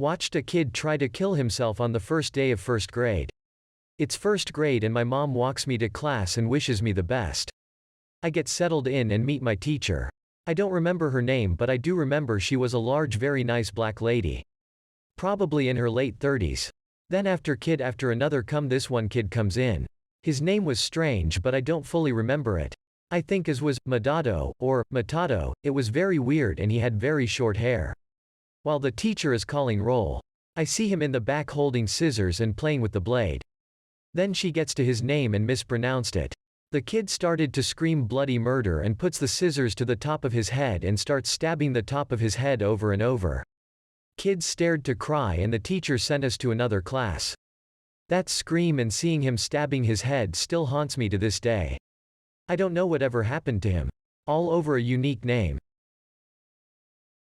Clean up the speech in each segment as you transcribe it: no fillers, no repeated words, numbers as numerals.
Watched a kid try to kill himself on the first day of first grade. It's first grade and my mom walks me to class and wishes me the best. I get settled in and meet my teacher. I don't remember her name, but I do remember she was a large, very nice black lady. Probably in her late 30s. Then after another this one kid comes in. His name was strange, but I don't fully remember it. I think his was Madado, or Matado. It was very weird and he had very short hair. While the teacher is calling roll, I see him in the back holding scissors and playing with the blade. Then she gets to his name and mispronounced it. The kid started to scream bloody murder and puts the scissors to the top of his head and starts stabbing the top of his head over and over. Kids stared to cry and the teacher sent us to another class. That scream and seeing him stabbing his head still haunts me to this day. I don't know whatever happened to him. All over a unique name.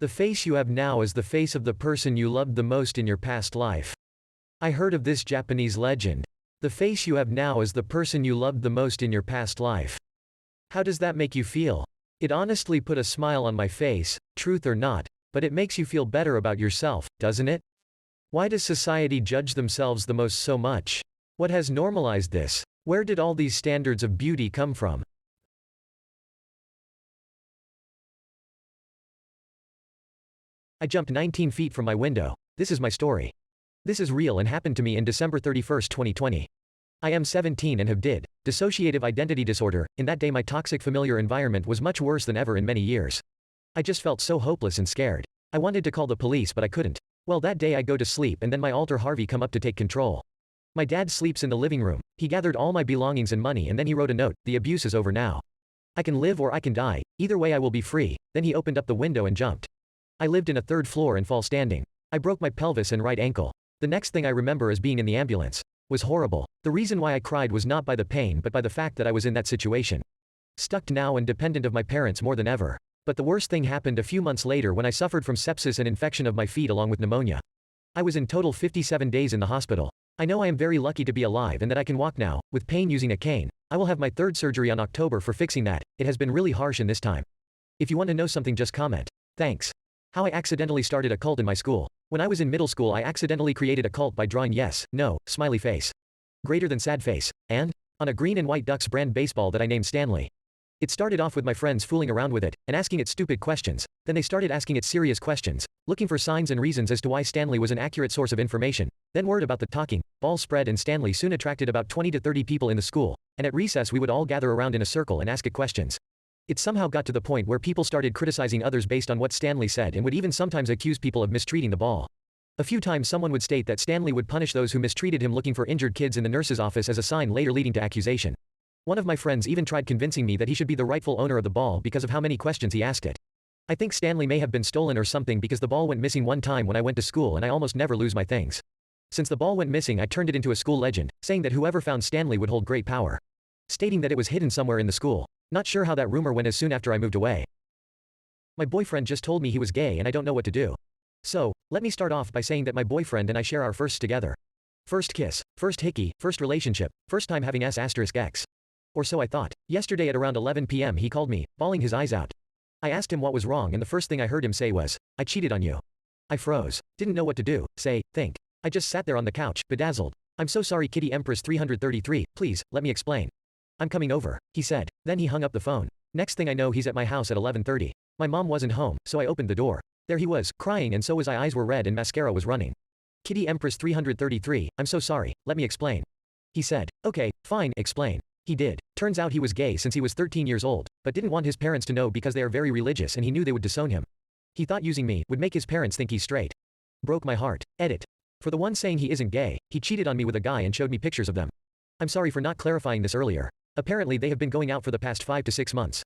The face you have now is the face of the person you loved the most in your past life. I heard of this Japanese legend. The face you have now is the person you loved the most in your past life. How does that make you feel? It honestly put a smile on my face, truth or not, but it makes you feel better about yourself, doesn't it? Why does society judge themselves the most so much? What has normalized this? Where did all these standards of beauty come from? I jumped 19 feet from my window. This is my story. This is real and happened to me in December 31, 2020. I am 17 and have dissociative identity disorder. In that day my toxic familiar environment was much worse than ever in many years. I just felt so hopeless and scared. I wanted to call the police but I couldn't. Well, that day I go to sleep and then my alter Harvey come up to take control. My dad sleeps in the living room. He gathered all my belongings and money and then he wrote a note, "The abuse is over now. I can live or I can die. Either way I will be free." Then he opened up the window and jumped. I lived in a third floor and fall standing. I broke my pelvis and right ankle. The next thing I remember is being in the ambulance. Was horrible. The reason why I cried was not by the pain but by the fact that I was in that situation. Stuck now and dependent of my parents more than ever. But the worst thing happened a few months later when I suffered from sepsis and infection of my feet along with pneumonia. I was in total 57 days in the hospital. I know I am very lucky to be alive and that I can walk now, with pain using a cane. I will have my third surgery on October for fixing that. It has been really harsh in this time. If you want to know something, just comment. Thanks. How I accidentally started a cult in my school. When I was in middle school I accidentally created a cult by drawing yes, no, smiley face. Greater than sad face. And? On a green and white Ducks brand baseball that I named Stanley. It started off with my friends fooling around with it, and asking it stupid questions. Then they started asking it serious questions, looking for signs and reasons as to why Stanley was an accurate source of information. Then word about the talking ball spread and Stanley soon attracted about 20 to 30 people in the school, and at recess we would all gather around in a circle and ask it questions. It somehow got to the point where people started criticizing others based on what Stanley said and would even sometimes accuse people of mistreating the ball. A few times someone would state that Stanley would punish those who mistreated him, looking for injured kids in the nurse's office as a sign, later leading to accusation. One of my friends even tried convincing me that he should be the rightful owner of the ball because of how many questions he asked it. I think Stanley may have been stolen or something because the ball went missing one time when I went to school and I almost never lose my things. Since the ball went missing I turned it into a school legend, saying that whoever found Stanley would hold great power. Stating that it was hidden somewhere in the school. Not sure how that rumor went as soon after I moved away. My boyfriend just told me he was gay and I don't know what to do. So, let me start off by saying that my boyfriend and I share our firsts together. First kiss, first hickey, first relationship, first time having S***X. Or so I thought. Yesterday at around 11 p.m. he called me, bawling his eyes out. I asked him what was wrong and the first thing I heard him say was, "I cheated on you." I froze. Didn't know what to do, say, think. I just sat there on the couch, bedazzled. "I'm so sorry Kitty Empress 333, please, let me explain." "I'm coming over," he said. Then he hung up the phone. Next thing I know he's at my house at 11:30. My mom wasn't home, so I opened the door. There he was, crying, and so was I. Eyes were red and mascara was running. "Kitty Empress 333, I'm so sorry, let me explain." He said. "Okay, fine, explain." He did. Turns out he was gay since he was 13 years old, but didn't want his parents to know because they are very religious and he knew they would disown him. He thought using me would make his parents think he's straight. Broke my heart. Edit. For the one saying he isn't gay, he cheated on me with a guy and showed me pictures of them. I'm sorry for not clarifying this earlier. Apparently they have been going out for the past 5 to 6 months.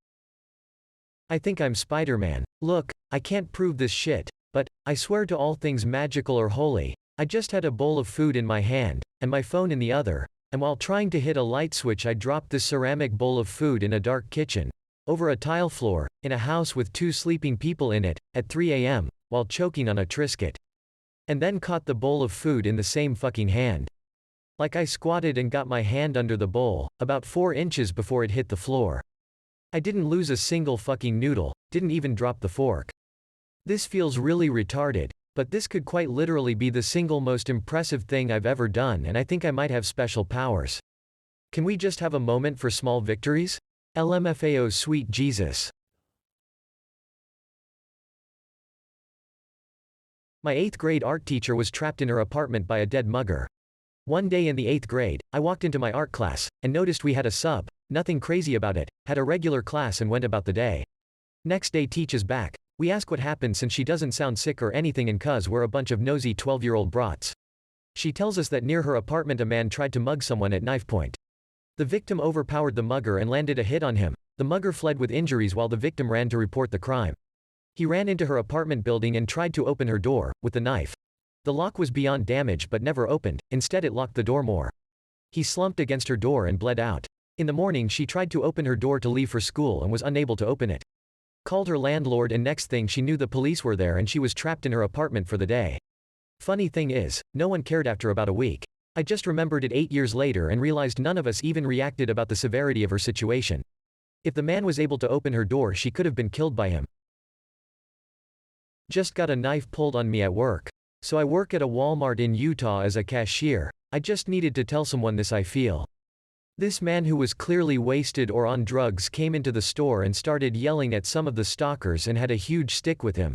I think I'm Spider-Man. Look, I can't prove this shit, but I swear to all things magical or holy, I just had a bowl of food in my hand, and my phone in the other, and while trying to hit a light switch I dropped this ceramic bowl of food in a dark kitchen, over a tile floor, in a house with 2 sleeping people in it, at 3 a.m., while choking on a Triscuit. And then caught the bowl of food in the same fucking hand. Like I squatted and got my hand under the bowl, about 4 inches before it hit the floor. I didn't lose a single fucking noodle, didn't even drop the fork. This feels really retarded. But this could quite literally be the single most impressive thing I've ever done, and I think I might have special powers. Can we just have a moment for small victories? LMFAO, sweet Jesus. My 8th grade art teacher was trapped in her apartment by a dead mugger. One day in the 8th grade, I walked into my art class, and noticed we had a sub, nothing crazy about it, had a regular class and went about the day. Next day teach is back. We ask what happened since she doesn't sound sick or anything and cuz we're a bunch of nosy 12-year-old brats. She tells us that near her apartment a man tried to mug someone at knife point. The victim overpowered the mugger and landed a hit on him. The mugger fled with injuries while the victim ran to report the crime. He ran into her apartment building and tried to open her door, with the knife. The lock was beyond damage but never opened, instead it locked the door more. He slumped against her door and bled out. In the morning she tried to open her door to leave for school and was unable to open it. Called her landlord and next thing she knew the police were there and she was trapped in her apartment for the day. Funny thing is, no one cared after about a week. I just remembered it 8 years later and realized none of us even reacted about the severity of her situation. If the man was able to open her door she could have been killed by him. Just got a knife pulled on me at work. So I work at a Walmart in Utah as a cashier. I just needed to tell someone this I feel. This man who was clearly wasted or on drugs came into the store and started yelling at some of the stalkers and had a huge stick with him.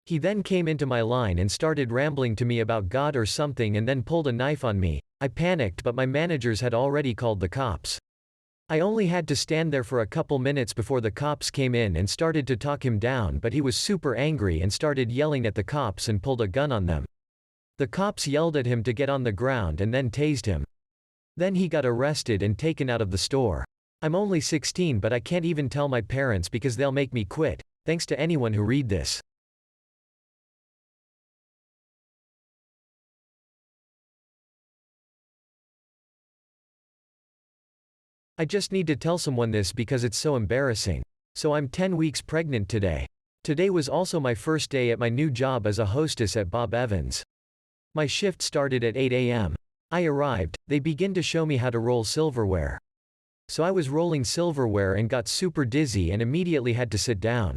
He then came into my line and started rambling to me about God or something and then pulled a knife on me. I panicked but my managers had already called the cops. I only had to stand there for a couple minutes before the cops came in and started to talk him down but he was super angry and started yelling at the cops and pulled a gun on them. The cops yelled at him to get on the ground and then tased him. Then he got arrested and taken out of the store. I'm only 16 but I can't even tell my parents because they'll make me quit. Thanks to anyone who read this. I just need to tell someone this because it's so embarrassing. So I'm 10 weeks pregnant today. Today was also my first day at my new job as a hostess at Bob Evans. My shift started at 8 a.m. I arrived, they begin to show me how to roll silverware. So I was rolling silverware and got super dizzy and immediately had to sit down.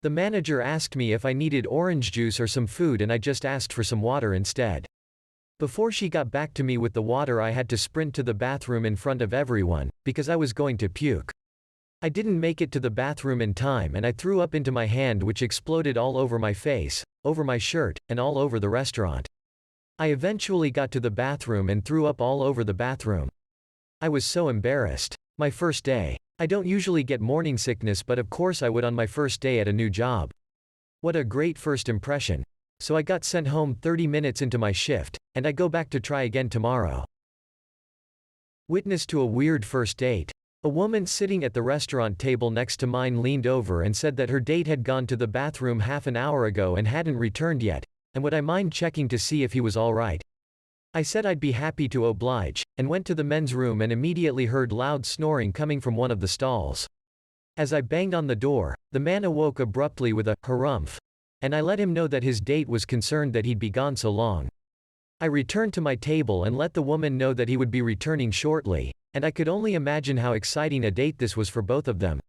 The manager asked me if I needed orange juice or some food and I just asked for some water instead. Before she got back to me with the water I had to sprint to the bathroom in front of everyone, because I was going to puke. I didn't make it to the bathroom in time and I threw up into my hand which exploded all over my face, over my shirt, and all over the restaurant. I eventually got to the bathroom and threw up all over the bathroom. I was so embarrassed. My first day. I don't usually get morning sickness but of course I would on my first day at a new job. What a great first impression. So I got sent home 30 minutes into my shift, and I go back to try again tomorrow. Witness to a weird first date. A woman sitting at the restaurant table next to mine leaned over and said that her date had gone to the bathroom half an hour ago and hadn't returned yet, and would I mind checking to see if he was alright. I said I'd be happy to oblige, and went to the men's room and immediately heard loud snoring coming from one of the stalls. As I banged on the door, the man awoke abruptly with a harumph, and I let him know that his date was concerned that he'd be gone so long. I returned to my table and let the woman know that he would be returning shortly, and I could only imagine how exciting a date this was for both of them.